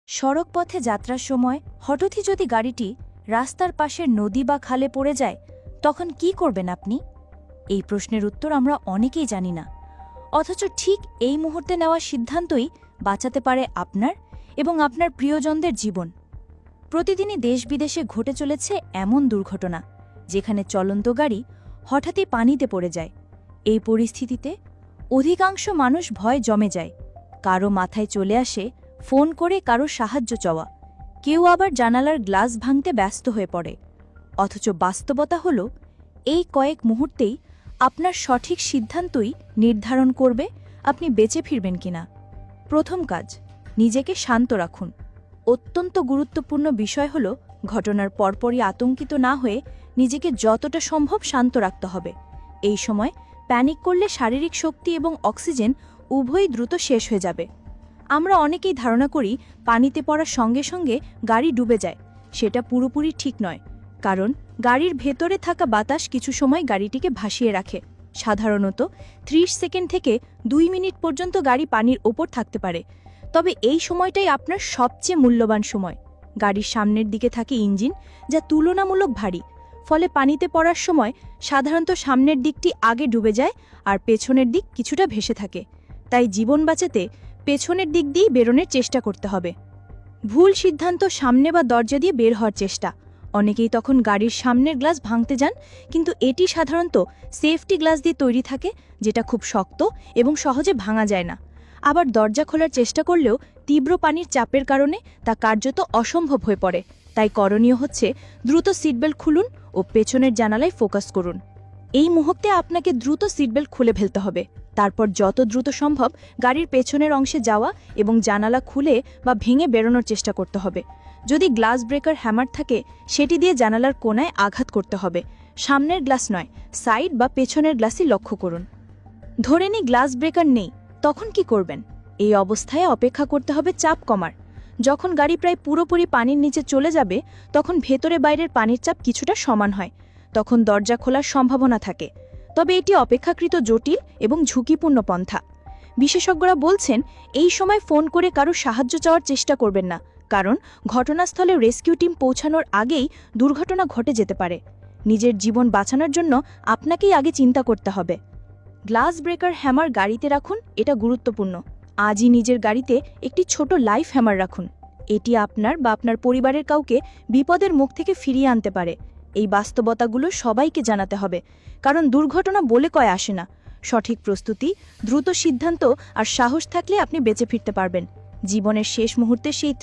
সড়ক পথে যাত্রার সময় হঠাৎই যদি গাড়িটি রাস্তার পাশের নদী বা খালে পড়ে যায়, তখন কি করবেন আপনি? এই প্রশ্নের উত্তর আমরা অনেকেই জানি না। অথচ ঠিক এই মুহূর্তে নেওয়া সিদ্ধান্তই বাঁচাতে পারে আপনার এবং আপনার প্রিয়জনদের জীবন। প্রতিদিনই দেশ বিদেশে ঘটে চলেছে এমন দুর্ঘটনা, যেখানে চলন্ত গাড়ি হঠাৎই পানিতে পড়ে যায়। এই পরিস্থিতিতে অধিকাংশ মানুষ ভয় জমে যায়। কারো মাথায় চলে আসে ফোন করে কারো সাহায্য চাওয়া, কেউ আবার জানালার গ্লাস ভাঙতে ব্যস্ত হয়ে পড়ে। অথচ বাস্তবতা হল, এই কয়েক মুহূর্তেই আপনার সঠিক সিদ্ধান্তই নির্ধারণ করবে আপনি বেঁচে ফিরবেন কিনা। প্রথম কাজ, নিজেকে শান্ত রাখুন। অত্যন্ত গুরুত্বপূর্ণ বিষয় হল, ঘটনার পরপরই আতঙ্কিত না হয়ে নিজেকে যতটা সম্ভব শান্ত রাখতে হবে। এই সময় প্যানিক করলে শারীরিক শক্তি এবং অক্সিজেন উভয়ই দ্রুত শেষ হয়ে যাবে। আমরা অনেকেই ধারণা করি পানিতে পড়ার সঙ্গে সঙ্গে গাড়ি ডুবে যায়। সেটা পুরোপুরি ঠিক নয়, কারণ গাড়ির ভেতরে থাকা বাতাস কিছু সময় গাড়িটিকে ভাসিয়ে রাখে। সাধারণত 30 সেকেন্ড থেকে 2 মিনিট পর্যন্ত গাড়ি পানির ওপর থাকতে পারে। তবে এই সময়টাই আপনার সবচেয়ে মূল্যবান সময়। গাড়ির সামনের দিকে থাকে ইঞ্জিন, যা তুলনামূলক ভারী। ফলে পানিতে পড়ার সময় সাধারণত সামনের দিকটি আগে ডুবে যায় আর পেছনের দিক কিছুটা ভেসে থাকে। তাই জীবন বাঁচাতে পেছনের দিক দিয়েই বেরোনোর চেষ্টা করতে হবে। ভুল সিদ্ধান্ত, সামনে বা দরজা দিয়ে বের হওয়ার চেষ্টা। অনেকেই তখন গাড়ির সামনের গ্লাস ভাঙতে যান, কিন্তু এটি সাধারণত সেফটি গ্লাস দিয়ে তৈরি থাকে, যেটা খুব শক্ত এবং সহজে ভাঙা যায় না। আবার দরজা খোলার চেষ্টা করলেও তীব্র পানির চাপের কারণে তা কার্যত অসম্ভব হয়ে পড়ে। তাই করণীয় হচ্ছে দ্রুত সিটবেল্ট খুলুন ও পেছনের জানালায় ফোকাস করুন। এই মুহূর্তে আপনাকে দ্রুত সিটবেল্ট খুলে ফেলতে হবে। তারপর যত দ্রুত সম্ভব গাড়ির পেছনের অংশে যাওয়া এবং জানালা খুলে বা ভেঙে বেরোনোর চেষ্টা করতে হবে। যদি গ্লাস ব্রেকার হ্যামার থাকে, সেটি দিয়ে জানালার কোণায় আঘাত করতে হবে। সামনের গ্লাস নয়, সাইড বা পেছনের গ্লাসই লক্ষ্য করুন। ধরে নিই গ্লাস ব্রেকার নেই, তখন কি করবেন? এই অবস্থায় অপেক্ষা করতে হবে চাপ কমার। যখন গাড়ি প্রায় পুরোপুরি পানির নিচে চলে যাবে, তখন ভেতরে বাইরের পানির চাপ কিছুটা সমান হয়। তখন দরজা খোলার সম্ভাবনা থাকে। তবে এটি অপেক্ষাকৃত জটিল এবং ঝুঁকিপূর্ণ পন্থা। বিশেষজ্ঞরা বলছেন, এই সময় ফোন করে কারো সাহায্য চাওয়ার চেষ্টা করবেন না, কারণ ঘটনাস্থলে রেস্কিউ টিম পৌঁছানোর আগেই দুর্ঘটনা ঘটে যেতে পারে। নিজের জীবন বাঁচানোর জন্য আপনাকেই আগে চিন্তা করতে হবে। গ্লাস ব্রেকার হ্যামার গাড়িতে রাখুন, এটা গুরুত্বপূর্ণ। আজই নিজের গাড়িতে একটি ছোট লাইফ হ্যামার রাখুন। এটি আপনার বা আপনার পরিবারের কাউকে বিপদের মুখ থেকে ফিরিয়ে আনতে পারে। এই বাস্তবতাগুলো সবাইকে জানাতে হবে, কারণ দুর্ঘটনা বলে কয় আসে না। সঠিক প্রস্তুতি, দ্রুত সিদ্ধান্ত আর সাহস থাকলে আপনি বেঁচে ফিরতে পারবেন। জীবনের শেষ মুহূর্তে সেই